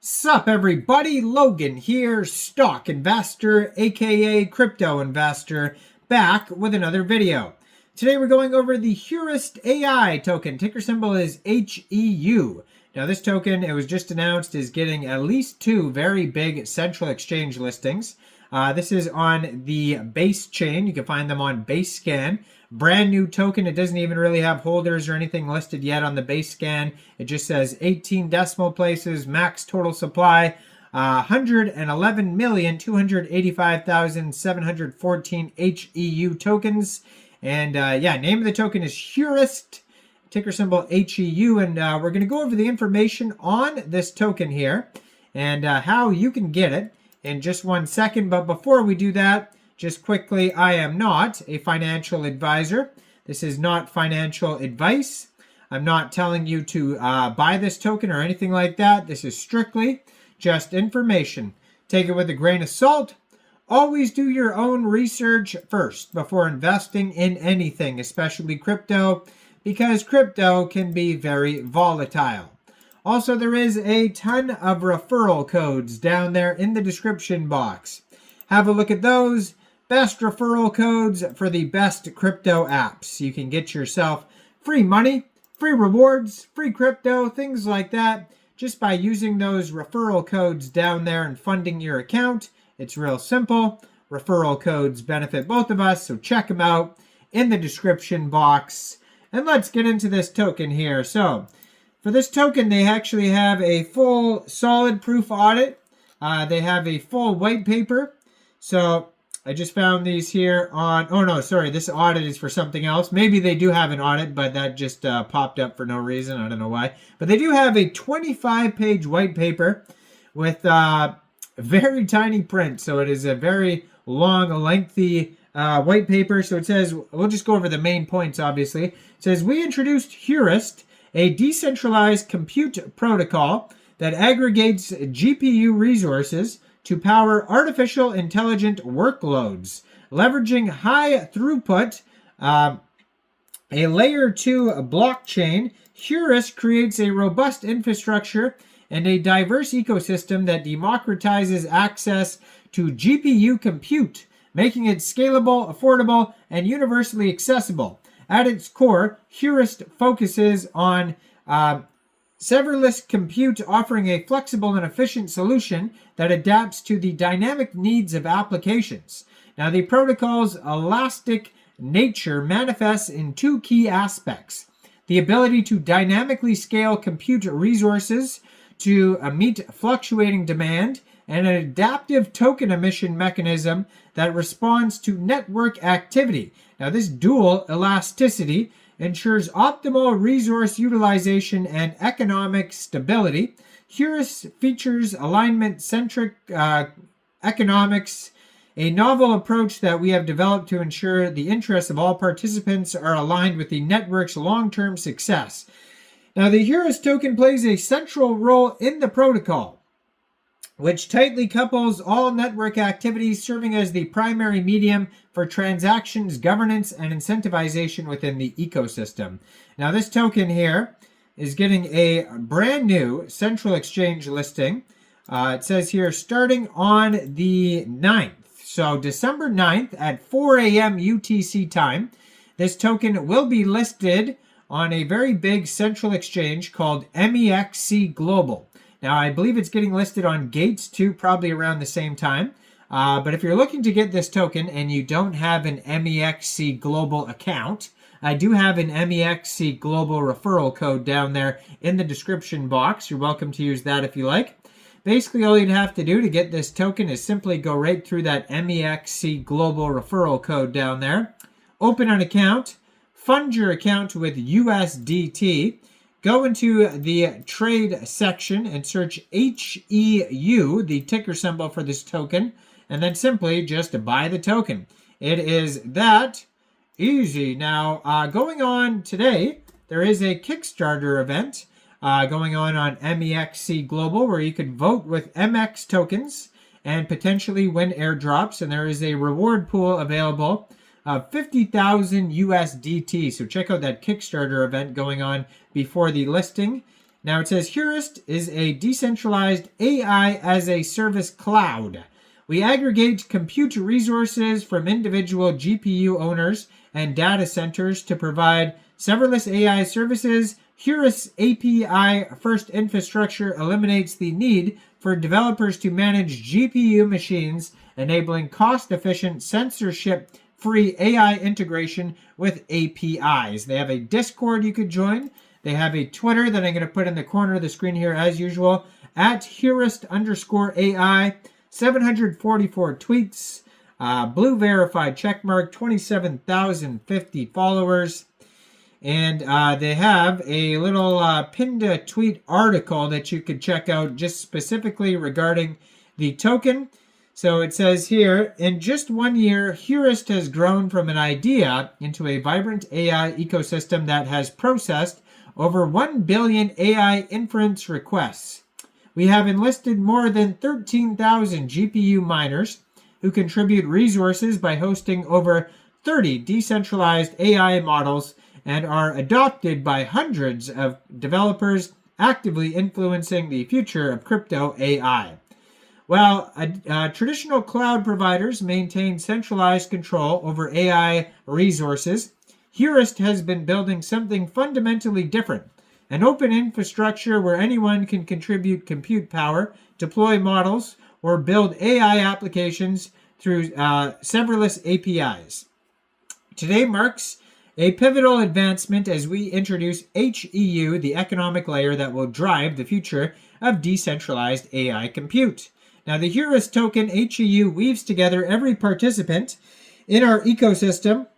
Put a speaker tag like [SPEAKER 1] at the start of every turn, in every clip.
[SPEAKER 1] Sup everybody, Logan here, stock investor, aka crypto investor, back with another video. Today we're going over the Heurist AI token. Ticker symbol is HEU. Now this token, it was just announced, is getting at least 2 very big central exchange listings. This is on the base chain. You can find them on base scan. Brand new token. It doesn't even really have holders or anything listed yet on the base scan. It just says 18 decimal places, max total supply, 111,285,714 HEU tokens. And yeah, name of the token is Heurist, ticker symbol HEU. And we're going to go over the information on this token here and how you can get it in just 1 second. But before we do that, just quickly, I am not a financial advisor. This is not financial advice. I'm not telling you to buy this token or anything like that. This is strictly just information. Take it with a grain of salt. Always do your own research first before investing in anything, especially crypto, because crypto can be very volatile. Also, there is a ton of referral codes down there in the description box. Have a look at those. Best referral codes for the best crypto apps. You can get yourself free money, free rewards, free crypto, things like that, just by using those referral codes down there and funding your account. It's real simple. Referral codes benefit both of us, so check them out in the description box. And let's get into this token here. So, for this token, they actually have a full solid proof audit. They have a full white paper. So, I just found these here on, oh no, sorry, this audit is for something else. Maybe they do have an audit, but that just popped up for no reason. I don't know why. But they do have a 25-page white paper with very tiny print. So it is a very long, lengthy white paper. So it says, we'll just go over the main points, obviously. It says, we introduced Heurist, a decentralized compute protocol that aggregates GPU resources to power artificial intelligent workloads. Leveraging high throughput, a layer 2 blockchain, Heurist creates a robust infrastructure and a diverse ecosystem that democratizes access to GPU compute, making it scalable, affordable, and universally accessible. At its core, Heurist focuses on serverless compute, offering a flexible and efficient solution that adapts to the dynamic needs of applications. Now, the protocol's elastic nature manifests in 2 key aspects: the ability to dynamically scale compute resources to meet fluctuating demand, and an adaptive token emission mechanism that responds to network activity. Now, this dual elasticity ensures optimal resource utilization and economic stability. Heurist features alignment-centric economics, a novel approach that we have developed to ensure the interests of all participants are aligned with the network's long-term success. Now, the Heurist token plays a central role in the protocol, which tightly couples all network activities, serving as the primary medium for transactions, governance, and incentivization within the ecosystem. Now, this token here is getting a brand new central exchange listing. It says here, starting on the 9th. So, December 9th at 4 a.m. UTC time, this token will be listed on a very big central exchange called Mexc Global. Now, I believe it's getting listed on Gates too, probably around the same time. But if you're looking to get this token and you don't have an Mexc Global account, I do have an Mexc Global referral code down there in the description box. You're welcome to use that if you like. Basically, all you'd have to do to get this token is simply go right through that Mexc Global referral code down there. Open an account. Fund your account with USDT. Go into the trade section and search HEU, the ticker symbol for this token, and then simply just buy the token. It is that easy. Now, going on today, there is a Kickstarter event going on Mexc Global where you could vote with MX tokens and potentially win airdrops, and there is a reward pool available of 50,000 USDT. So check out that Kickstarter event going on before the listing. Now it says Heurist is a decentralized AI as a service cloud. We aggregate compute resources from individual GPU owners and data centers to provide serverless AI services. Heurist's API-first infrastructure eliminates the need for developers to manage GPU machines, enabling cost-efficient, censorship-free AI integration with APIs. They have a Discord you could join. They have a Twitter that I'm going to put in the corner of the screen here as usual, at Heurist_AI, 744 tweets, blue verified checkmark, 27,050 followers. And they have a little pinned tweet article that you could check out just specifically regarding the token. So it says here, in just 1 year, Heurist has grown from an idea into a vibrant AI ecosystem that has processed over 1 billion AI inference requests. We have enlisted more than 13,000 GPU miners who contribute resources by hosting over 30 decentralized AI models and are adopted by hundreds of developers, actively influencing the future of crypto AI. While traditional cloud providers maintain centralized control over AI resources, Heurist has been building something fundamentally different. An open infrastructure where anyone can contribute compute power, deploy models, or build AI applications through serverless APIs. Today marks a pivotal advancement as we introduce HEU, the economic layer that will drive the future of decentralized AI compute. Now, the Heurist token, HEU, weaves together every participant in our ecosystem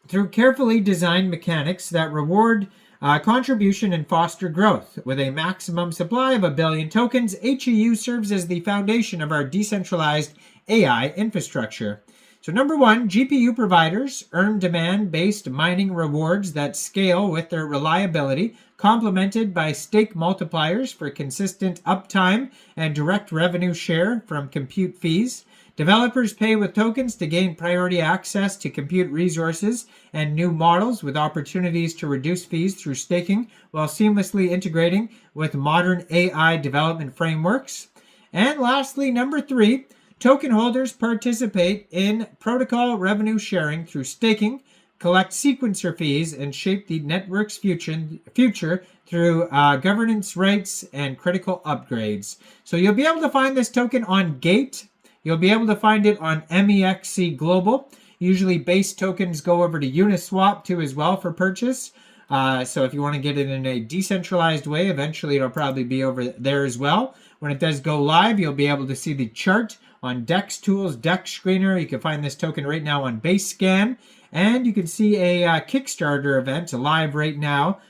[SPEAKER 1] through carefully designed mechanics that reward contribution and foster growth. With a maximum supply of 1 billion tokens, HEU serves as the foundation of our decentralized AI infrastructure. So number one, GPU providers earn demand-based mining rewards that scale with their reliability, complemented by stake multipliers for consistent uptime and direct revenue share from compute fees. Developers pay with tokens to gain priority access to compute resources and new models, with opportunities to reduce fees through staking while seamlessly integrating with modern AI development frameworks. And lastly, number three, token holders participate in protocol revenue sharing through staking, collect sequencer fees, and shape the network's future through governance rights and critical upgrades. So you'll be able to find this token on Gate. You'll be able to find it on Mexc Global. Usually base tokens go over to Uniswap too as well for purchase. So if you want to get it in a decentralized way, eventually it'll probably be over there as well. When it does go live, you'll be able to see the chart on Dex Tools, Dex Screener. You can find this token right now on BaseScan. And you can see a Kickstarter event live right now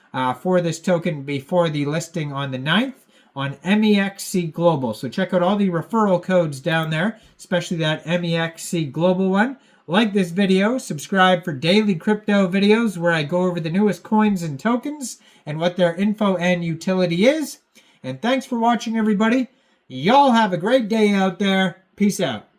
[SPEAKER 1] for this token before the listing on the 9th on Mexc Global. So check out all the referral codes down there, especially that Mexc Global one. Like this video, subscribe for daily crypto videos where I go over the newest coins and tokens and what their info and utility is. And thanks for watching, everybody. Y'all have a great day out there. Peace out.